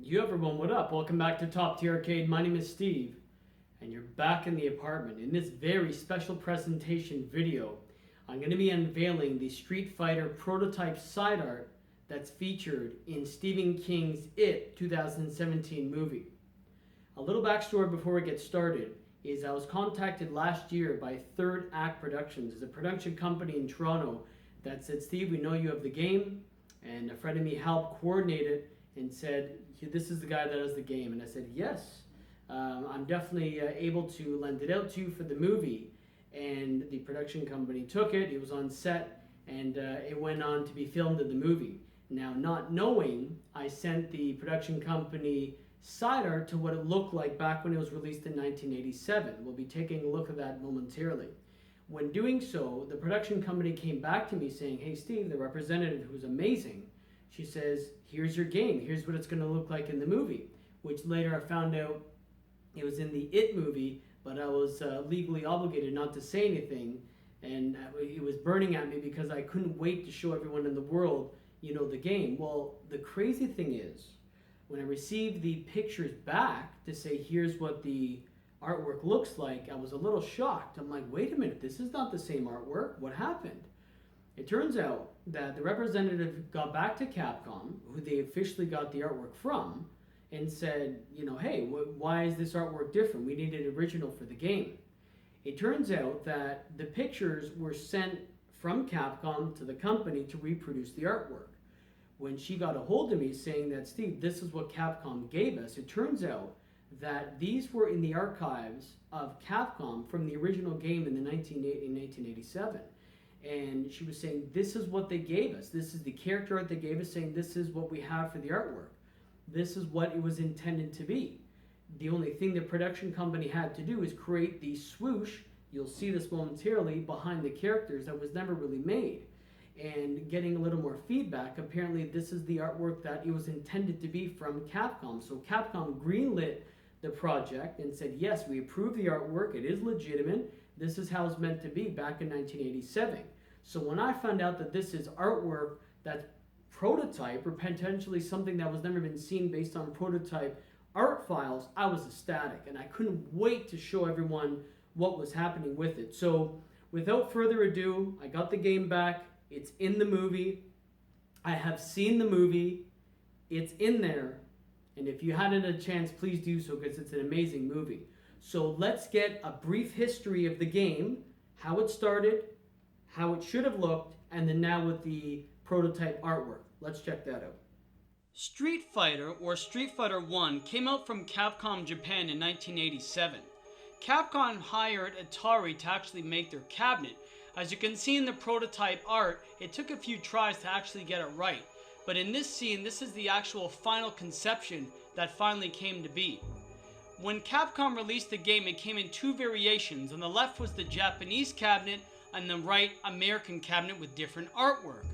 You everyone, what up? Welcome back to Top Tier Arcade. My name is Steve, and you're back in the apartment. In this very special presentation video, I'm going to be unveiling the Street Fighter prototype side art that's featured in Stephen King's It 2017 movie. A little backstory before we get started is I was contacted last year by Third Act Productions. It's a production company in Toronto that said, Steve, we know you have the game, and a friend of me helped coordinate it and said, this is the guy that has the game. And I said, yes, I'm definitely able to lend it out to you for the movie. And the production company took it, it was on set, and it went on to be filmed in the movie. Now, not knowing, I sent the production company side art to what it looked like back when it was released in 1987. We'll be taking a look at that momentarily. When doing so, the production company came back to me saying, hey Steve, the representative, who's amazing, she says, here's your game, here's what it's going to look like in the movie, which later I found out it was in the It movie, but I was legally obligated not to say anything, and it was burning at me because I couldn't wait to show everyone in the world, the game. Well, the crazy thing is, when I received the pictures back to say, here's what the artwork looks like, I was a little shocked. I'm like, wait a minute, this is not the same artwork. What happened? It turns out that the representative got back to Capcom, who they officially got the artwork from, and said, hey, why is this artwork different? We need it original for the game. It turns out that the pictures were sent from Capcom to the company to reproduce the artwork. When she got a hold of me saying that, Steve, this is what Capcom gave us, it turns out that these were in the archives of Capcom from the original game in 1987. And she was saying, this is what they gave us. This is the character art they gave us, saying this is what we have for the artwork. This is what it was intended to be. The only thing the production company had to do is create the swoosh, you'll see this momentarily, behind the characters that was never really made. And getting a little more feedback, apparently this is the artwork that it was intended to be from Capcom. So Capcom greenlit the project and said, yes, we approve the artwork, it is legitimate, this is how it's meant to be back in 1987. So when I found out that this is artwork that's prototype or potentially something that was never been seen based on prototype art files, I was ecstatic and I couldn't wait to show everyone what was happening with it. So without further ado, I got the game back. It's in the movie. I have seen the movie. It's in there. And if you hadn't had a chance, please do so because it's an amazing movie. So let's get a brief history of the game, how it started, how it should have looked, and then now with the prototype artwork. Let's check that out. Street Fighter, or Street Fighter 1, came out from Capcom Japan in 1987. Capcom hired Atari to actually make their cabinet. As you can see in the prototype art, it took a few tries to actually get it right. But in this scene, this is the actual final conception that finally came to be. When Capcom released the game, it came in two variations. On the left was the Japanese cabinet, and the right, American cabinet with different artwork.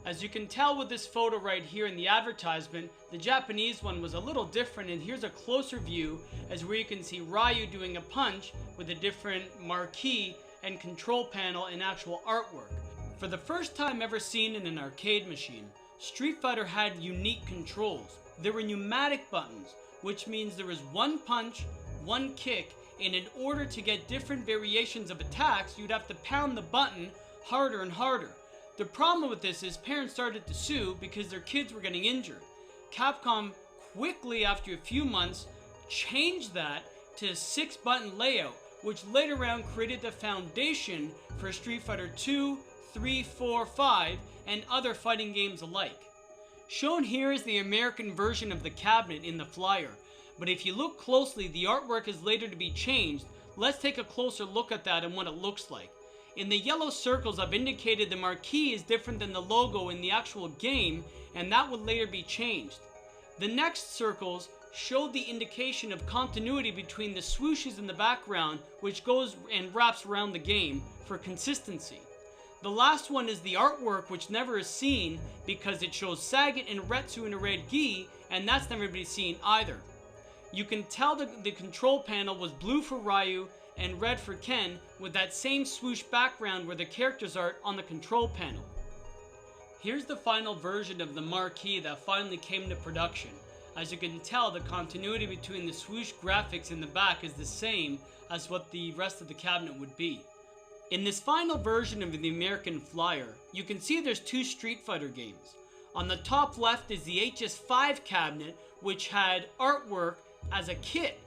As you can tell with this photo right here in the advertisement, the Japanese one was a little different, and here's a closer view as where you can see Ryu doing a punch with a different marquee and control panel and actual artwork. For the first time ever seen in an arcade machine, Street Fighter had unique controls. There were pneumatic buttons, which means there was one punch, one kick, and in order to get different variations of attacks, you'd have to pound the button harder and harder. The problem with this is parents started to sue because their kids were getting injured. Capcom quickly, after a few months, changed that to a 6-button layout, which later on created the foundation for Street Fighter 2, 3, 4, 5, and other fighting games alike. Shown here is the American version of the cabinet in the flyer, but if you look closely, the artwork is later to be changed. Let's take a closer look at that and what it looks like. In the yellow circles, I've indicated the marquee is different than the logo in the actual game, and that would later be changed. The next circles showed the indication of continuity between the swooshes in the background, which goes and wraps around the game for consistency. The last one is the artwork, which never is seen because it shows Sagat and Retsu in a red gi, and that's never been seen either. You can tell the control panel was blue for Ryu and red for Ken, with that same swoosh background where the characters are on the control panel. Here's the final version of the marquee that finally came to production. As you can tell, the continuity between the swoosh graphics in the back is the same as what the rest of the cabinet would be. In this final version of the American Flyer, you can see there's two Street Fighter games. On the top left is the HS5 cabinet, which had artwork as a kit.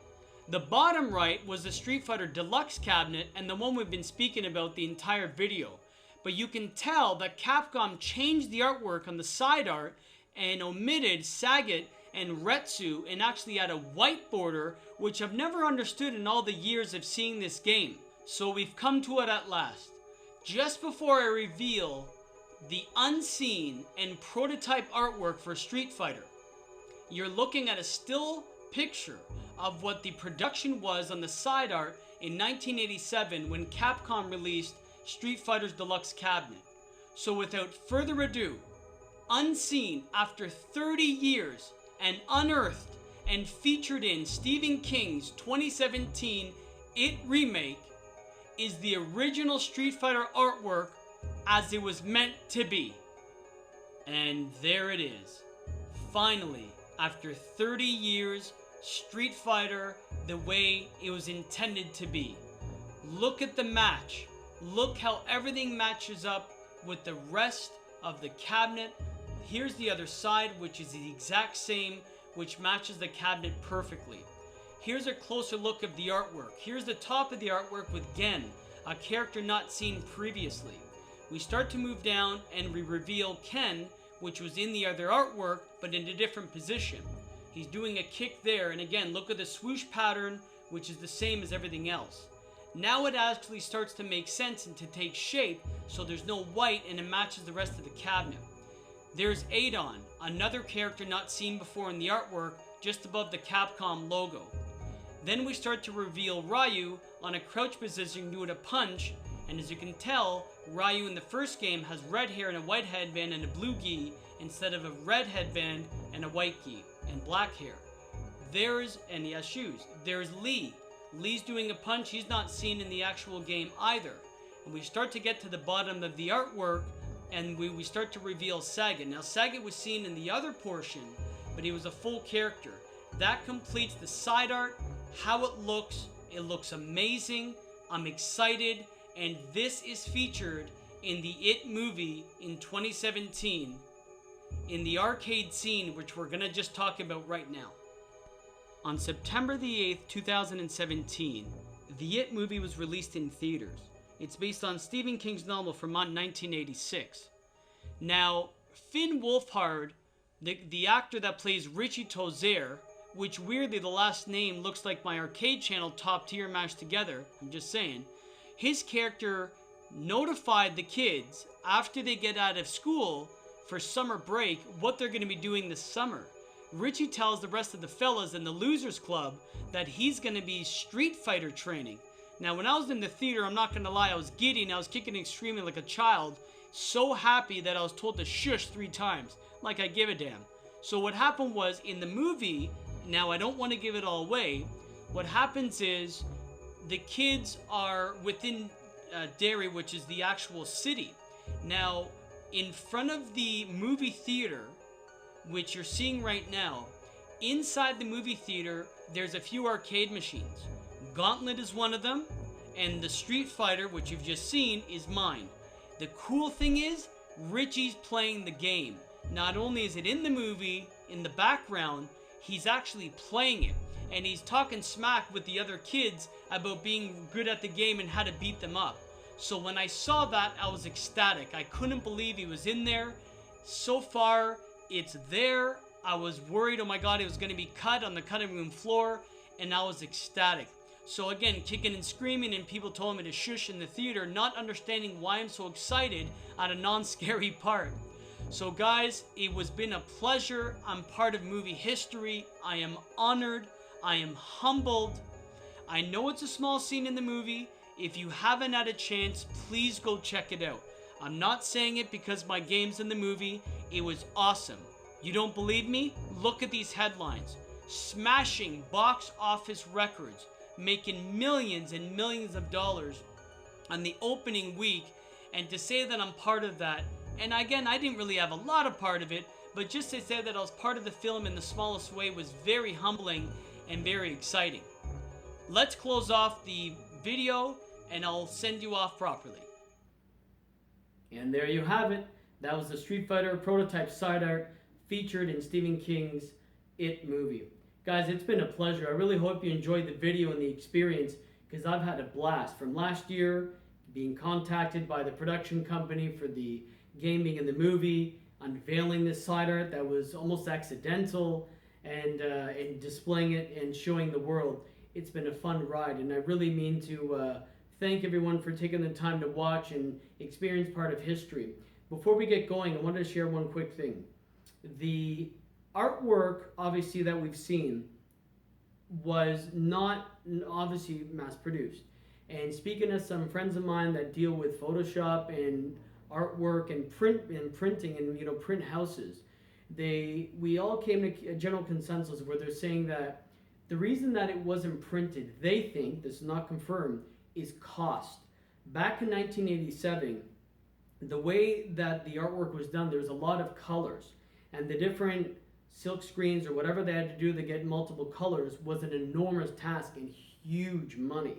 The bottom right was the Street Fighter Deluxe cabinet and the one we've been speaking about the entire video. But you can tell that Capcom changed the artwork on the side art and omitted Sagat and Retsu and actually had a white border, which I've never understood in all the years of seeing this game. So we've come to it at last. Just before I reveal the unseen and prototype artwork for Street Fighter, you're looking at a still picture of what the production was on the side art in 1987 when Capcom released Street Fighter's Deluxe cabinet. So without further ado, unseen after 30 years and unearthed and featured in Stephen King's 2017 It remake is the original Street Fighter artwork as it was meant to be. And there it is. Finally, after 30 years, Street Fighter the way it was intended to be. Look at the match. Look how everything matches up with the rest of the cabinet. Here's the other side, which is the exact same, which matches the cabinet perfectly. Here's a closer look of the artwork. Here's the top of the artwork with Gen, a character not seen previously. We start to move down and we reveal Ken, which was in the other artwork, but in a different position. He's doing a kick there, and again, look at the swoosh pattern, which is the same as everything else. Now it actually starts to make sense and to take shape, so there's no white and it matches the rest of the cabinet. There's Adon, another character not seen before in the artwork, just above the Capcom logo. Then we start to reveal Ryu on a crouch position doing a punch, and as you can tell, Ryu in the first game has red hair and a white headband and a blue gi, instead of a red headband and a white gi, and black hair. And he has shoes. There's Lee. Lee's doing a punch, he's not seen in the actual game either. And we start to get to the bottom of the artwork, and we start to reveal Sagat. Now Sagat was seen in the other portion, but he was a full character. That completes the side art, how it looks amazing, I'm excited, and this is featured in the It movie in 2017, in the arcade scene, which we're gonna just talk about right now. On September the 8th, 2017, the It movie was released in theaters. It's based on Stephen King's novel from 1986. Now, Finn Wolfhard, the actor that plays Richie Tozier, which weirdly the last name looks like my arcade channel Top Tier mashed together, I'm just saying, his character notified the kids after they get out of school for summer break what they're going to be doing this summer. Richie tells the rest of the fellas in the Losers Club that he's going to be Street Fighter training. Now, when I was in the theater, I'm not going to lie, I was giddy and I was kicking and screaming like a child, so happy that I was told to shush 3 times, like I give a damn. So what happened was, in the movie, now I don't want to give it all away, what happens is the kids are within Derry, which is the actual city. Now, in front of the movie theater, which you're seeing right now, inside the movie theater, there's a few arcade machines. Gauntlet is one of them, and the Street Fighter, which you've just seen, is mine. The cool thing is, Richie's playing the game. Not only is it in the movie, in the background, he's actually playing it. And he's talking smack with the other kids about being good at the game and how to beat them up. So when I saw that, I was ecstatic. I couldn't believe he was in there. So far, it's there. I was worried, oh my god, it was going to be cut on the cutting room floor, and I was ecstatic. So again, kicking and screaming, and people told me to shush in the theater, not understanding why I'm so excited at a non-scary part. So guys, it has been a pleasure. I'm part of movie history. I am honored. I am humbled. I know it's a small scene in the movie. If you haven't had a chance, please go check it out. I'm not saying it because my game's in the movie. It was awesome. You don't believe me? Look at these headlines. Smashing box office records, making millions and millions of dollars on the opening week. And to say that I'm part of that, and again, I didn't really have a lot of part of it, but just to say that I was part of the film in the smallest way was very humbling and very exciting. Let's close off the video and I'll send you off properly. And there you have it. That was the Street Fighter prototype side art featured in Stephen King's It movie. Guys, it's been a pleasure. I really hope you enjoyed the video and the experience, because I've had a blast from last year, being contacted by the production company for the game being in the movie, unveiling this side art that was almost accidental, and displaying it and showing the world. It's been a fun ride, and I really mean to thank everyone for taking the time to watch and experience part of history. Before we get going, I wanted to share one quick thing. The artwork, obviously, that we've seen was not obviously mass-produced. And speaking to some friends of mine that deal with Photoshop and artwork and printing and print houses, we all came to a general consensus where they're saying that the reason that it wasn't printed, they think, this is not confirmed, is cost. Back in 1987, the way that the artwork was done, there was a lot of colors, and the different silk screens or whatever they had to do to get multiple colors was an enormous task and huge money.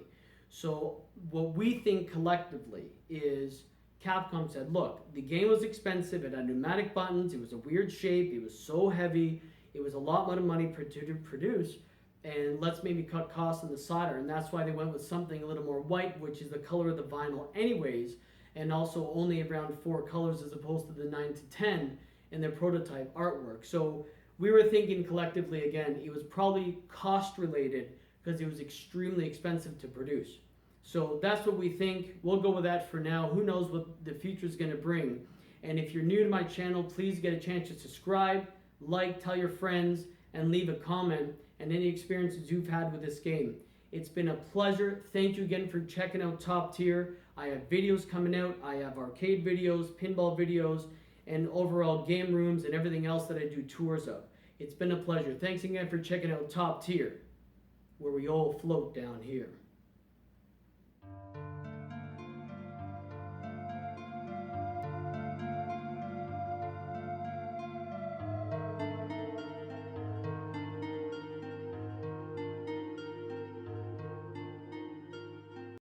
So what we think collectively is Capcom said, look, the game was expensive, it had pneumatic buttons, it was a weird shape, it was so heavy, it was a lot of money to produce, and let's maybe cut costs on the solder. And that's why they went with something a little more white, which is the color of the vinyl anyways, and also only around 4 colors as opposed to the 9 to 10 in their prototype artwork. So we were thinking collectively, again, it was probably cost related because it was extremely expensive to produce. So that's what we think. We'll go with that for now. Who knows what the future is going to bring. And if you're new to my channel, please get a chance to subscribe, like, tell your friends, and leave a comment and any experiences you've had with this game. It's been a pleasure. Thank you again for checking out Top Tier. I have videos coming out. I have arcade videos, pinball videos, and overall game rooms and everything else that I do tours of. It's been a pleasure. Thanks again for checking out Top Tier, where we all float down here.